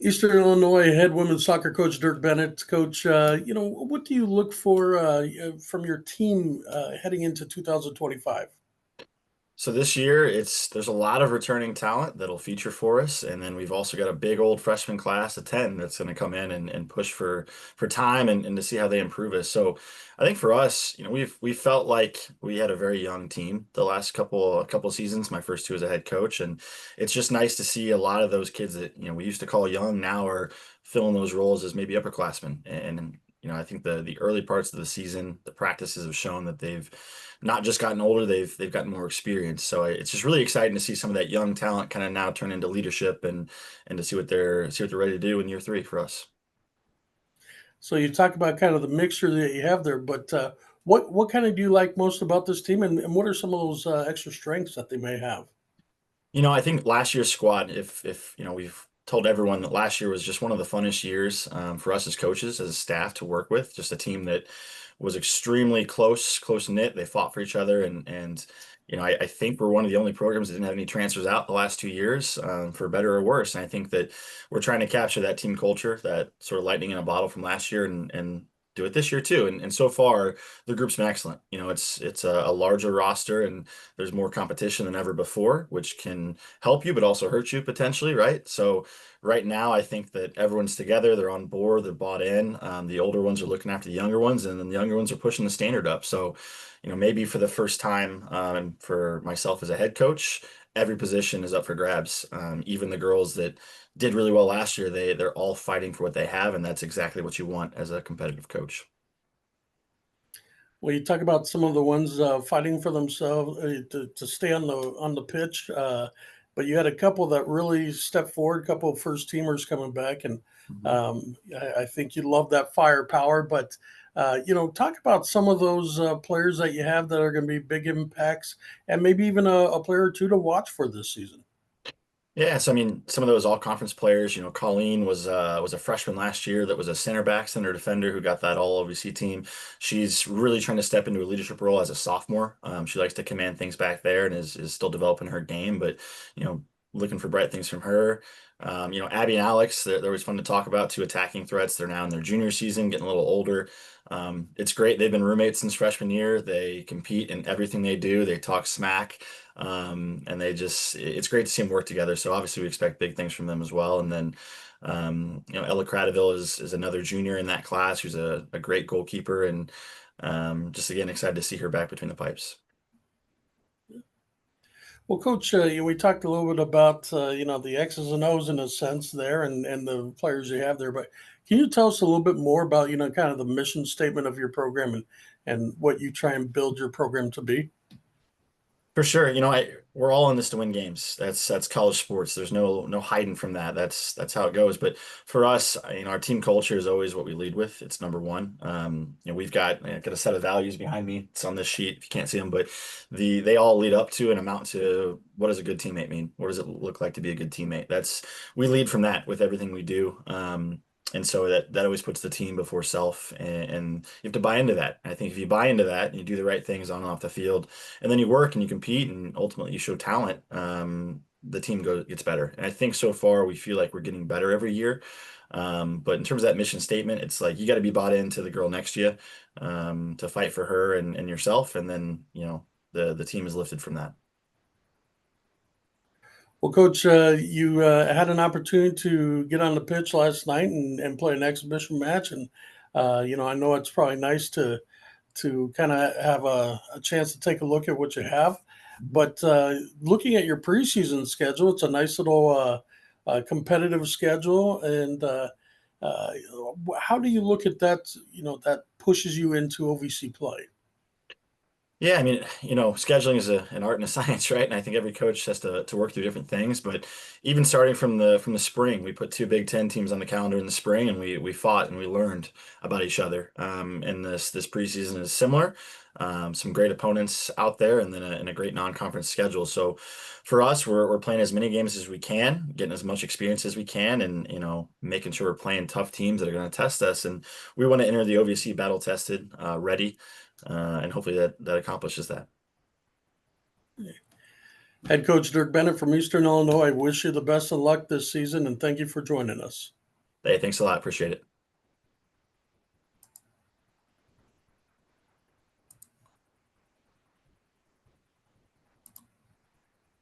Eastern Illinois head women's soccer coach Dirk Bennett. Coach, what do you look for from your team heading into 2025? So this year, there's a lot of returning talent that'll feature for us, and then we've also got a big old freshman class of 10 that's going to come in and push for time and to see how they improve us. So I think for us, we felt like we had a very young team the last couple of seasons, my first two as a head coach, and it's just nice to see a lot of those kids that we used to call young now are filling those roles as maybe upperclassmen. And I think the early parts of the season, the practices have shown that they've not just gotten older, they've gotten more experience. So it's just really exciting to see some of that young talent kind of now turn into leadership and to see what they're ready to do in year three for us. So you talk about kind of the mixture that you have there, but what kind of do you like most about this team, and what are some of those extra strengths that they may have? I think last year's squad, if we've told everyone that last year was just one of the funnest years for us as coaches, as a staff to work with, just a team that was extremely close knit. They fought for each other, and I think we're one of the only programs that didn't have any transfers out the last 2 years, for better or worse. And I think that we're trying to capture that team culture, that sort of lightning in a bottle from last year, and do it this year too. And so far, the group's been excellent. It's a larger roster, and there's more competition than ever before, which can help you, but also hurt you potentially, right? So right now, I think that everyone's together, they're on board, they're bought in. The older ones are looking after the younger ones, and then the younger ones are pushing the standard up. So, maybe for the first time, for myself as a head coach, every position is up for grabs. Even the girls that did really well last year, they're all fighting for what they have, and that's exactly what you want as a competitive coach. Well, you talk about some of the ones fighting for themselves to stay on the pitch, but you had a couple that really stepped forward. A couple of first teamers coming back, and Mhm. I think you love that firepower. But talk about some of those players that you have that are going to be big impacts, and maybe even a player or two to watch for this season. Yeah, so I mean, some of those all-conference players, Colleen was a freshman last year that was a center defender who got that all OVC team. She's really trying to step into a leadership role as a sophomore. She likes to command things back there and is still developing her game, but you know, looking for bright things from her. Abby and Alex, they're always fun to talk about, two attacking threats. They're now in their junior season, getting a little older. It's great. They've been roommates since freshman year. They compete in everything they do. They talk smack. And it's great to see them work together. So obviously we expect big things from them as well. And then, Ella Cradaville is another junior in that class who's a great goalkeeper. And just again, excited to see her back between the pipes. Well, Coach, we talked a little bit about the X's and O's in a sense there, and the players you have there. But can you tell us a little bit more about kind of the mission statement of your program and what you try and build your program to be? For sure, we're all in this to win games. That's college sports. There's no hiding from that. That's how it goes. But for us, our team culture is always what we lead with. It's number one. We've got a set of values behind me. It's on this sheet if you can't see them, but they all lead up to and amount to what does a good teammate mean? What does it look like to be a good teammate? We lead from that with everything we do. And so that always puts the team before self, and you have to buy into that. And I think if you buy into that and you do the right things on and off the field, and then you work and you compete and ultimately you show talent, the team gets better. And I think so far we feel like we're getting better every year. But in terms of that mission statement, it's like you got to be bought into the girl next to you, to fight for her and yourself, and then the team is lifted from that. Well, Coach, you had an opportunity to get on the pitch last night and play an exhibition match, and I know it's probably nice to kind of have a chance to take a look at what you have. But looking at your preseason schedule, it's a nice little competitive schedule. And uh, how do you look at that? That pushes you into OVC play. Yeah, I mean, scheduling is an art and a science, right? And I think every coach has to work through different things. But even starting from the spring, we put two Big Ten teams on the calendar in the spring, and we fought and we learned about each other. And this preseason is similar. Some great opponents out there, and then a great non-conference schedule. So for us, we're playing as many games as we can, getting as much experience as we can, and making sure we're playing tough teams that are going to test us. And we want to enter the OVC battle tested, ready, and hopefully that accomplishes that. Head coach Dirk Bennett from Eastern Illinois, I wish you the best of luck this season and thank you for joining us. Hey, thanks a lot. Appreciate it.